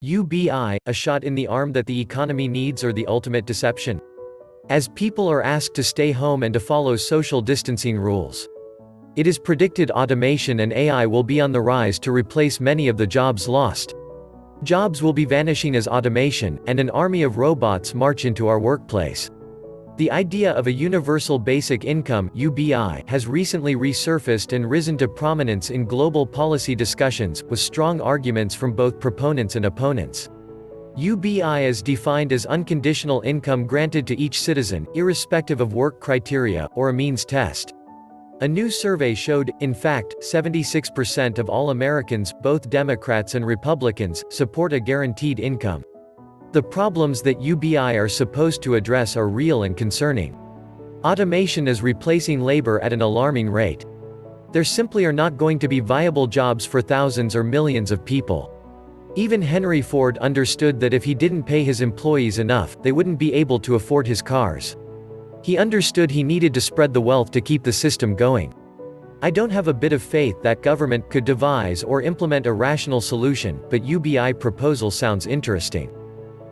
UBI, a shot in the arm that the economy needs or the ultimate deception? As people are asked to stay home and to follow social distancing rules. It is predicted automation and AI will be on the rise to replace many of the jobs lost. Jobs will be vanishing as automation, and an army of robots march into our workplace. The idea of a universal basic income (UBI) has recently resurfaced and risen to prominence in global policy discussions, with strong arguments from both proponents and opponents. UBI is defined as unconditional income granted to each citizen, irrespective of work criteria, or a means test. A new survey showed, in fact, 76% of all Americans, both Democrats and Republicans, support a guaranteed income. The problems that UBI are supposed to address are real and concerning. Automation is replacing labor at an alarming rate. There simply are not going to be viable jobs for thousands or millions of people. Even Henry Ford understood that if he didn't pay his employees enough, they wouldn't be able to afford his cars. He understood he needed to spread the wealth to keep the system going. I don't have a bit of faith that government could devise or implement a rational solution, but UBI proposal sounds interesting.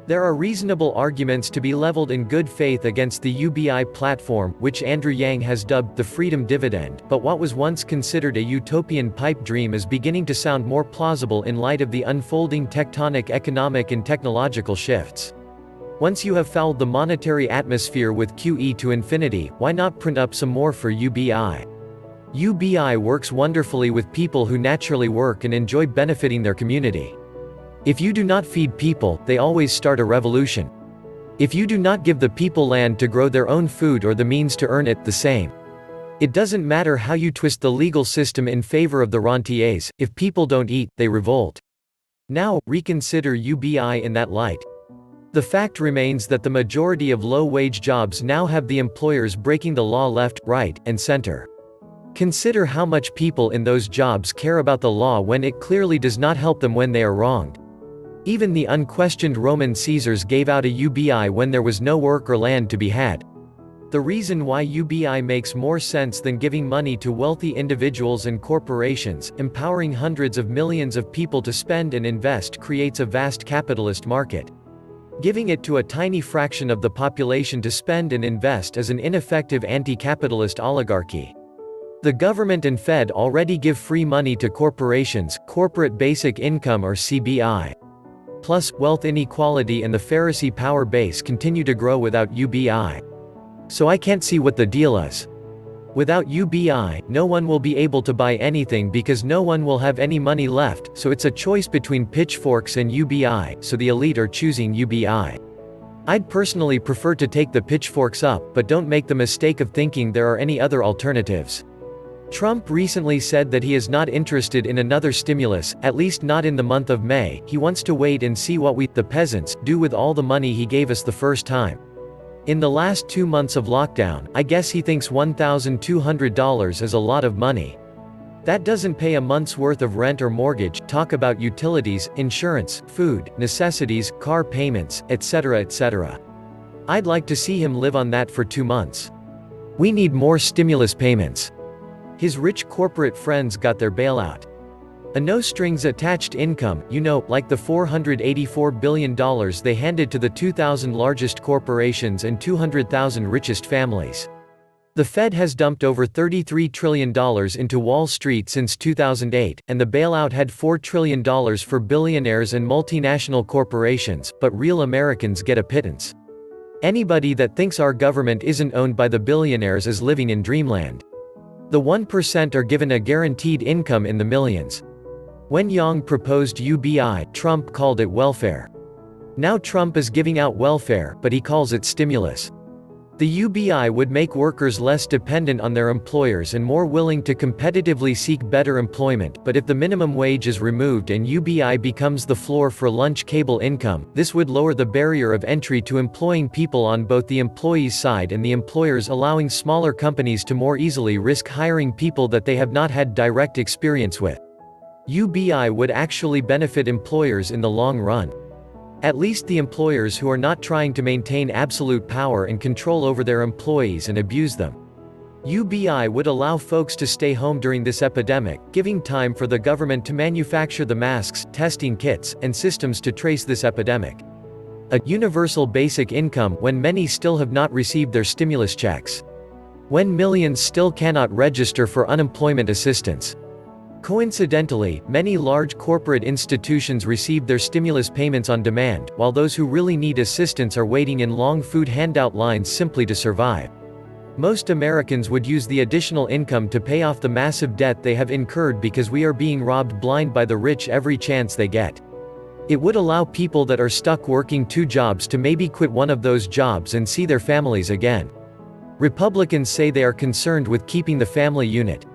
There are reasonable arguments to be leveled in good faith against the UBI platform, which Andrew Yang has dubbed the freedom dividend, but what was once considered a utopian pipe dream is beginning to sound more plausible in light of the unfolding tectonic economic and technological shifts. Once you have fouled the monetary atmosphere with QE to infinity, why not print up some more for UBI? UBI works wonderfully with people who naturally work and enjoy benefiting their community. If you do not feed people, they always start a revolution. If you do not give the people land to grow their own food or the means to earn it, the same. It doesn't matter how you twist the legal system in favor of the rentiers, if people don't eat, they revolt. Now, reconsider UBI in that light. The fact remains that the majority of low-wage jobs now have the employers breaking the law left, right, and center. Consider how much people in those jobs care about the law when it clearly does not help them when they are wronged. Even the unquestioned Roman Caesars gave out a UBI when there was no work or land to be had. The reason why UBI makes more sense than giving money to wealthy individuals and corporations, empowering hundreds of millions of people to spend and invest creates a vast capitalist market. Giving it to a tiny fraction of the population to spend and invest is an ineffective anti-capitalist oligarchy. The government and Fed already give free money to corporations, corporate basic income or CBI. Plus, wealth inequality and the Pharisee power base continue to grow without UBI. So I can't see what the deal is. Without UBI, no one will be able to buy anything because no one will have any money left, so it's a choice between pitchforks and UBI, so the elite are choosing UBI. I'd personally prefer to take the pitchforks up, but don't make the mistake of thinking there are any other alternatives. Trump recently said that he is not interested in another stimulus, at least not in the month of May. He wants to wait and see what we, the peasants, do with all the money he gave us the first time. In the last 2 months of lockdown, I guess he thinks $1,200 is a lot of money. That doesn't pay a month's worth of rent or mortgage, talk about utilities, insurance, food, necessities, car payments, etc. etc. I'd like to see him live on that for 2 months. We need more stimulus payments. His rich corporate friends got their bailout. A no-strings-attached income, like the $484 billion they handed to the 2,000 largest corporations and 200,000 richest families. The Fed has dumped over $33 trillion into Wall Street since 2008, and the bailout had $4 trillion for billionaires and multinational corporations, but real Americans get a pittance. Anybody that thinks our government isn't owned by the billionaires is living in dreamland. The 1% are given a guaranteed income in the millions. When Yang proposed UBI, Trump called it welfare. Now Trump is giving out welfare, but he calls it stimulus. The UBI would make workers less dependent on their employers and more willing to competitively seek better employment, but if the minimum wage is removed and UBI becomes the floor for lunch cable income, this would lower the barrier of entry to employing people on both the employees' side and the employers, allowing smaller companies to more easily risk hiring people that they have not had direct experience with. UBI would actually benefit employers in the long run. At least the employers who are not trying to maintain absolute power and control over their employees and abuse them. UBI would allow folks to stay home during this epidemic, giving time for the government to manufacture the masks, testing kits, and systems to trace this epidemic. A universal basic income when many still have not received their stimulus checks. When millions still cannot register for unemployment assistance. Coincidentally, many large corporate institutions receive their stimulus payments on demand, while those who really need assistance are waiting in long food handout lines simply to survive. Most Americans would use the additional income to pay off the massive debt they have incurred because we are being robbed blind by the rich every chance they get. It would allow people that are stuck working 2 jobs to maybe quit one of those jobs and see their families again. Republicans say they are concerned with keeping the family unit.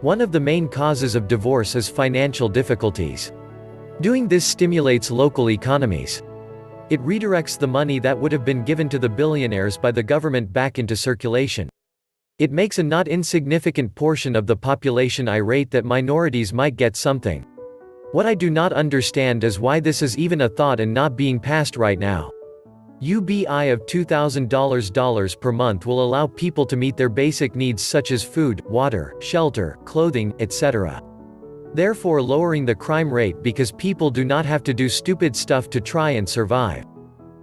One of the main causes of divorce is financial difficulties. Doing this stimulates local economies. It redirects the money that would have been given to the billionaires by the government back into circulation. It makes a not insignificant portion of the population irate that minorities might get something. What I do not understand is why this is even a thought and not being passed right now. UBI of $2,000 per month will allow people to meet their basic needs such as food, water, shelter, clothing, etc. Therefore lowering the crime rate because people do not have to do stupid stuff to try and survive.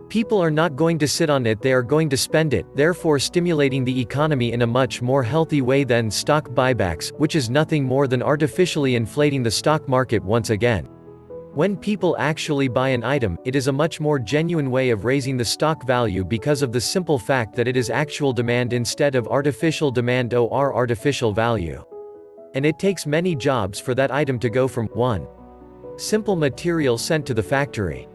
People are not going to sit on it, they are going to spend it, therefore stimulating the economy in a much more healthy way than stock buybacks, which is nothing more than artificially inflating the stock market once again. When people actually buy an item, it is a much more genuine way of raising the stock value because of the simple fact that it is actual demand instead of artificial demand or artificial value. And it takes many jobs for that item to go from 1. Simple material sent to the factory.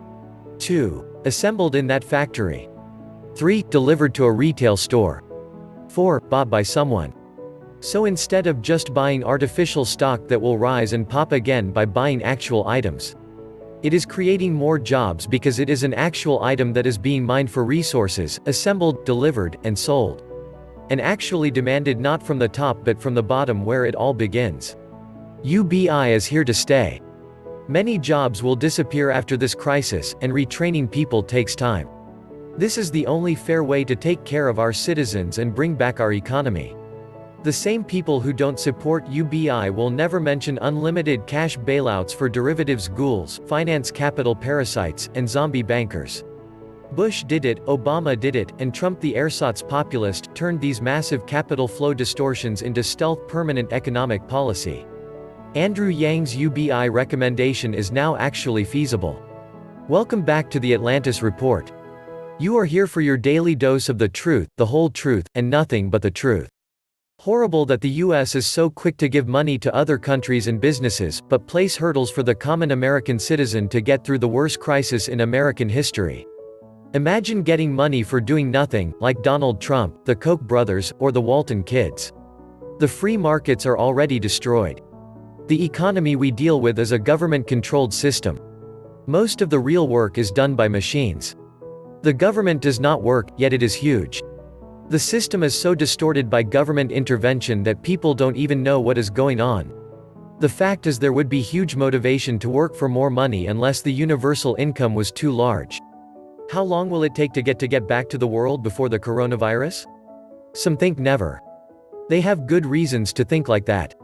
2. Assembled in that factory. 3. Delivered to a retail store. 4. Bought by someone. So instead of just buying artificial stock that will rise and pop again by buying actual items, it is creating more jobs because it is an actual item that is being mined for resources, assembled, delivered, and sold. And actually demanded not from the top but from the bottom where it all begins. UBI is here to stay. Many jobs will disappear after this crisis, and retraining people takes time. This is the only fair way to take care of our citizens and bring back our economy. The same people who don't support UBI will never mention unlimited cash bailouts for derivatives ghouls, finance capital parasites, and zombie bankers. Bush did it, Obama did it, and Trump the ersatz populist turned these massive capital flow distortions into stealth permanent economic policy. Andrew Yang's UBI recommendation is now actually feasible. Welcome back to the Atlantis Report. You are here for your daily dose of the truth, the whole truth, and nothing but the truth. Horrible that the US is so quick to give money to other countries and businesses, but place hurdles for the common American citizen to get through the worst crisis in American history. Imagine getting money for doing nothing, like Donald Trump, the Koch brothers, or the Walton kids. The free markets are already destroyed. The economy we deal with is a government-controlled system. Most of the real work is done by machines. The government does not work, yet it is huge. The system is so distorted by government intervention that people don't even know what is going on. The fact is there would be huge motivation to work for more money unless the universal income was too large. How long will it take to get back to the world before the coronavirus? Some think never. They have good reasons to think like that.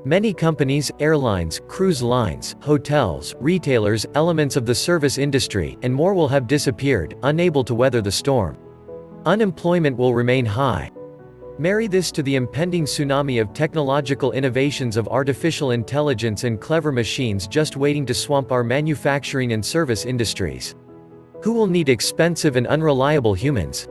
Many companies, airlines, cruise lines, hotels, retailers, elements of the service industry, and more will have disappeared, unable to weather the storm. Unemployment will remain high. Marry this to the impending tsunami of technological innovations of artificial intelligence and clever machines just waiting to swamp our manufacturing and service industries. Who will need expensive and unreliable humans?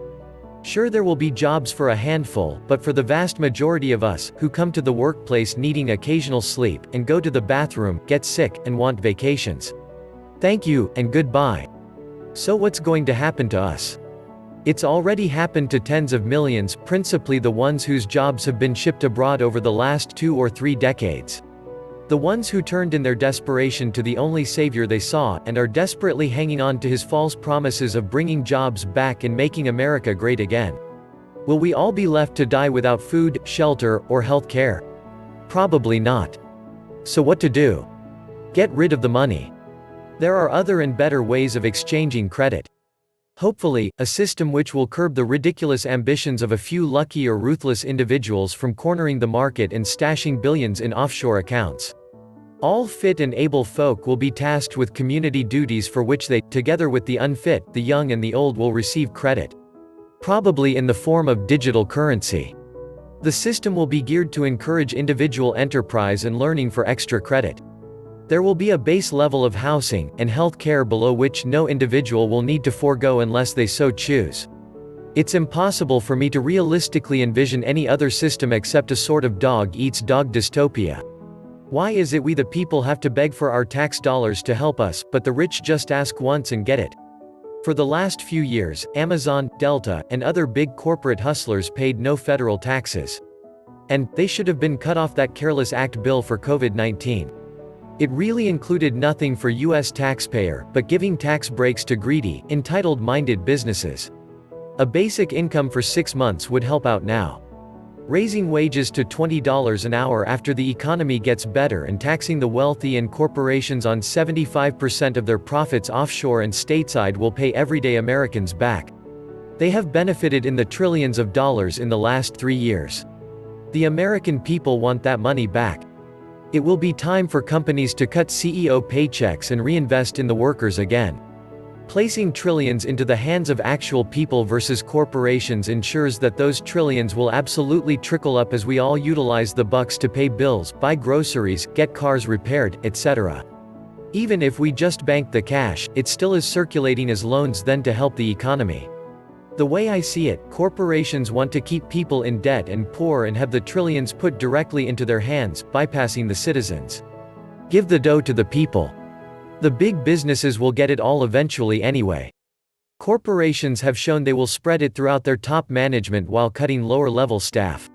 Sure, there will be jobs for a handful, but for the vast majority of us, who come to the workplace needing occasional sleep, and go to the bathroom, get sick, and want vacations. Thank you, and goodbye. So what's going to happen to us? It's already happened to tens of millions, principally the ones whose jobs have been shipped abroad over the last 2 or 3 decades. The ones who turned in their desperation to the only savior they saw, and are desperately hanging on to his false promises of bringing jobs back and making America great again. Will we all be left to die without food, shelter, or health care? Probably not. So what to do? Get rid of the money. There are other and better ways of exchanging credit. Hopefully, a system which will curb the ridiculous ambitions of a few lucky or ruthless individuals from cornering the market and stashing billions in offshore accounts. All fit and able folk will be tasked with community duties for which they, together with the unfit, the young and the old, will receive credit. Probably in the form of digital currency. The system will be geared to encourage individual enterprise and learning for extra credit. There will be a base level of housing and health care below which no individual will need to forego unless they so choose. It's impossible for me to realistically envision any other system except a sort of dog-eats-dog dystopia. Why is it we the people have to beg for our tax dollars to help us, but the rich just ask once and get it? For the last few years, Amazon, Delta, and other big corporate hustlers paid no federal taxes. And they should have been cut off that careless act bill for COVID-19. It really included nothing for US taxpayer, but giving tax breaks to greedy, entitled-minded businesses. A basic income for 6 months would help out now. Raising wages to $20 an hour after the economy gets better and taxing the wealthy and corporations on 75% of their profits offshore and stateside will pay everyday Americans back. They have benefited in the trillions of dollars in the last 3 years. The American people want that money back. It will be time for companies to cut CEO paychecks and reinvest in the workers again. Placing trillions into the hands of actual people versus corporations ensures that those trillions will absolutely trickle up as we all utilize the bucks to pay bills, buy groceries, get cars repaired, etc. Even if we just bank the cash, it still is circulating as loans then to help the economy. The way I see it, corporations want to keep people in debt and poor and have the trillions put directly into their hands, bypassing the citizens. Give the dough to the people. The big businesses will get it all eventually anyway. Corporations have shown they will spread it throughout their top management while cutting lower-level staff.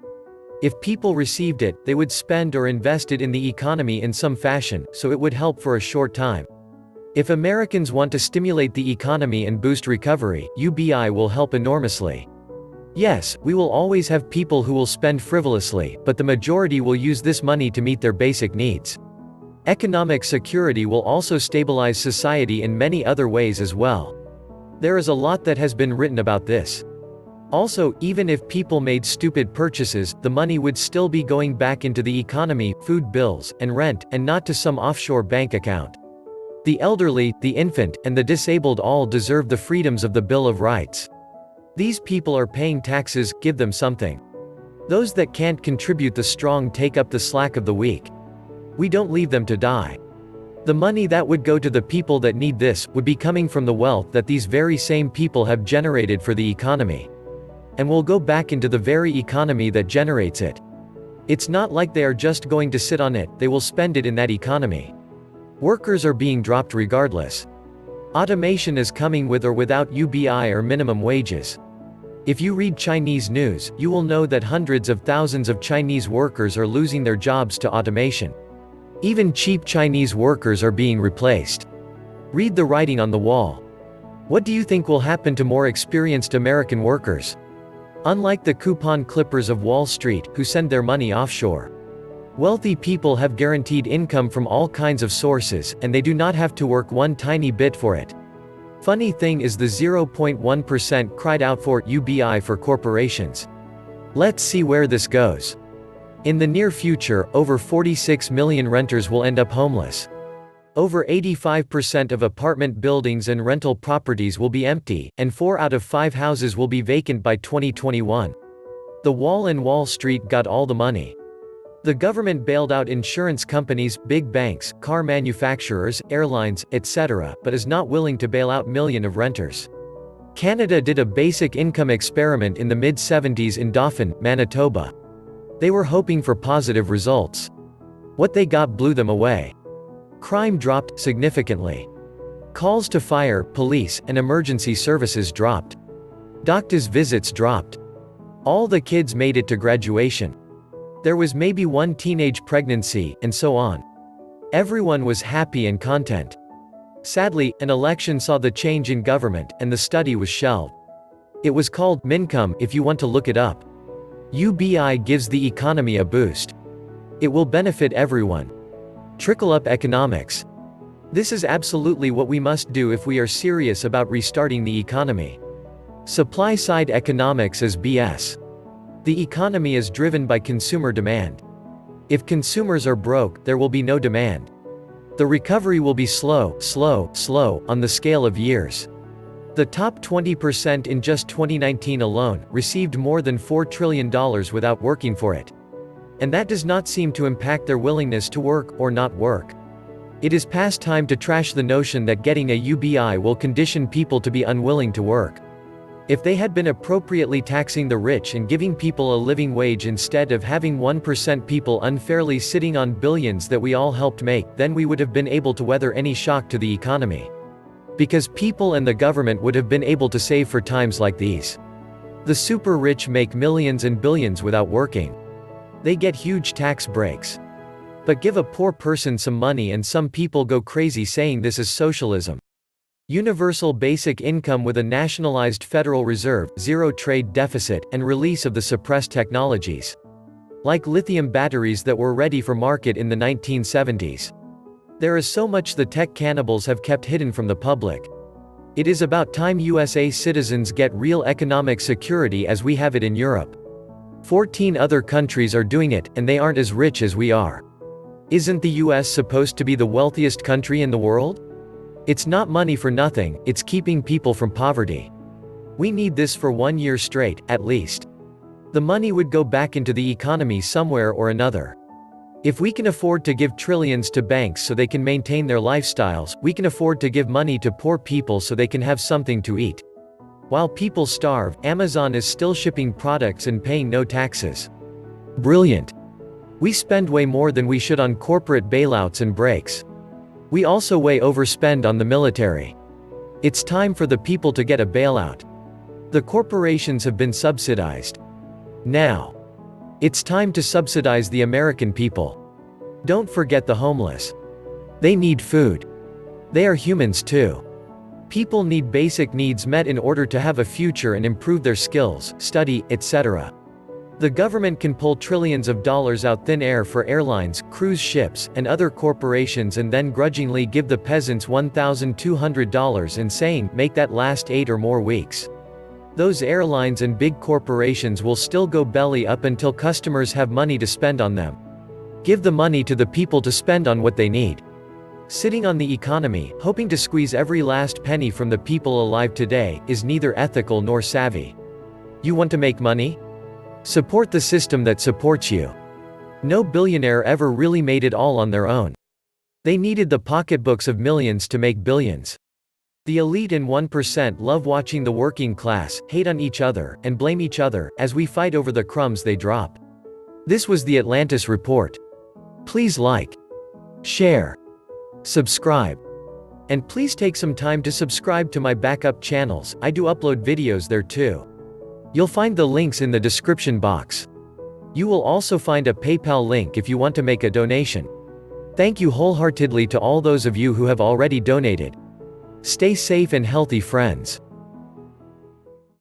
If people received it, they would spend or invest it in the economy in some fashion, so it would help for a short time. If Americans want to stimulate the economy and boost recovery, UBI will help enormously. Yes, we will always have people who will spend frivolously, but the majority will use this money to meet their basic needs. Economic security will also stabilize society in many other ways as well. There is a lot that has been written about this. Also, even if people made stupid purchases, the money would still be going back into the economy, food bills, and rent, and not to some offshore bank account. The elderly, the infant, and the disabled all deserve the freedoms of the Bill of Rights. These people are paying taxes, give them something. Those that can't contribute, the strong take up the slack of the weak. We don't leave them to die. The money that would go to the people that need this, would be coming from the wealth that these very same people have generated for the economy. And will go back into the very economy that generates it. It's not like they are just going to sit on it, they will spend it in that economy. Workers are being dropped regardless. Automation is coming with or without UBI or minimum wages. If you read Chinese news, you will know that hundreds of thousands of Chinese workers are losing their jobs to automation. Even cheap Chinese workers are being replaced. Read the writing on the wall. What do you think will happen to more experienced American workers? Unlike the coupon clippers of Wall Street, who send their money offshore. Wealthy people have guaranteed income from all kinds of sources, and they do not have to work one tiny bit for it. Funny thing is the 0.1% cried out for UBI for corporations. Let's see where this goes. In the near future, over 46 million renters will end up homeless. Over 85% of apartment buildings and rental properties will be empty, and 4 out of 5 houses will be vacant by 2021. The wall and Wall Street got all the money. The government bailed out insurance companies, big banks, car manufacturers, airlines, etc., but is not willing to bail out millions of renters. Canada did a basic income experiment in the mid-70s in Dauphin, Manitoba. They were hoping for positive results. What they got blew them away. Crime dropped significantly. Calls to fire, police, and emergency services dropped. Doctors' visits dropped. All the kids made it to graduation. There was maybe one teenage pregnancy, and so on. Everyone was happy and content. Sadly, an election saw the change in government, and the study was shelved. It was called Mincome, if you want to look it up. UBI gives the economy a boost. It will benefit everyone. Trickle-up economics. This is absolutely what we must do if we are serious about restarting the economy. Supply-side economics is BS. The economy is driven by consumer demand. If consumers are broke, there will be no demand. The recovery will be slow, on the scale of years. The top 20% in just 2019 alone received more than $4 trillion without working for it. And that does not seem to impact their willingness to work or not work. It is past time to trash the notion that getting a UBI will condition people to be unwilling to work. If they had been appropriately taxing the rich and giving people a living wage instead of having 1% people unfairly sitting on billions that we all helped make, then we would have been able to weather any shock to the economy. Because people and the government would have been able to save for times like these. The super rich make millions and billions without working. They get huge tax breaks. But give a poor person some money and some people go crazy saying this is socialism. Universal basic income with a nationalized Federal Reserve, zero trade deficit, and release of the suppressed technologies. Like lithium batteries that were ready for market in the 1970s. There is so much the tech cannibals have kept hidden from the public. It is about time USA citizens get real economic security as we have it in Europe. 14 other countries are doing it, and they aren't as rich as we are. Isn't the US supposed to be the wealthiest country in the world? It's not money for nothing, it's keeping people from poverty. We need this for 1 year straight, at least. The money would go back into the economy somewhere or another. If we can afford to give trillions to banks so they can maintain their lifestyles, we can afford to give money to poor people so they can have something to eat. While people starve, Amazon is still shipping products and paying no taxes. Brilliant. We spend way more than we should on corporate bailouts and breaks. We also way overspend on the military. It's time for the people to get a bailout. The corporations have been subsidized. Now. It's time to subsidize the American people. Don't forget the homeless. They need food. They are humans too. People need basic needs met in order to have a future and improve their skills, study, etc. The government can pull trillions of dollars out thin air for airlines, cruise ships, and other corporations and then grudgingly give the peasants $1,200 and saying, make that last 8 or more weeks. Those airlines and big corporations will still go belly up until customers have money to spend on them. Give the money to the people to spend on what they need. Sitting on the economy, hoping to squeeze every last penny from the people alive today, is neither ethical nor savvy. You want to make money? Support the system that supports you. No billionaire ever really made it all on their own. They needed the pocketbooks of millions to make billions. The elite and 1% love watching the working class hate on each other and blame each other as we fight over the crumbs they drop. This was the Atlantis Report. Please like, share, subscribe. And please take some time to subscribe to my backup channels. I do upload videos there too. You'll find the links in the description box. You will also find a PayPal link if you want to make a donation. Thank you wholeheartedly to all those of you who have already donated. Stay safe and healthy, friends.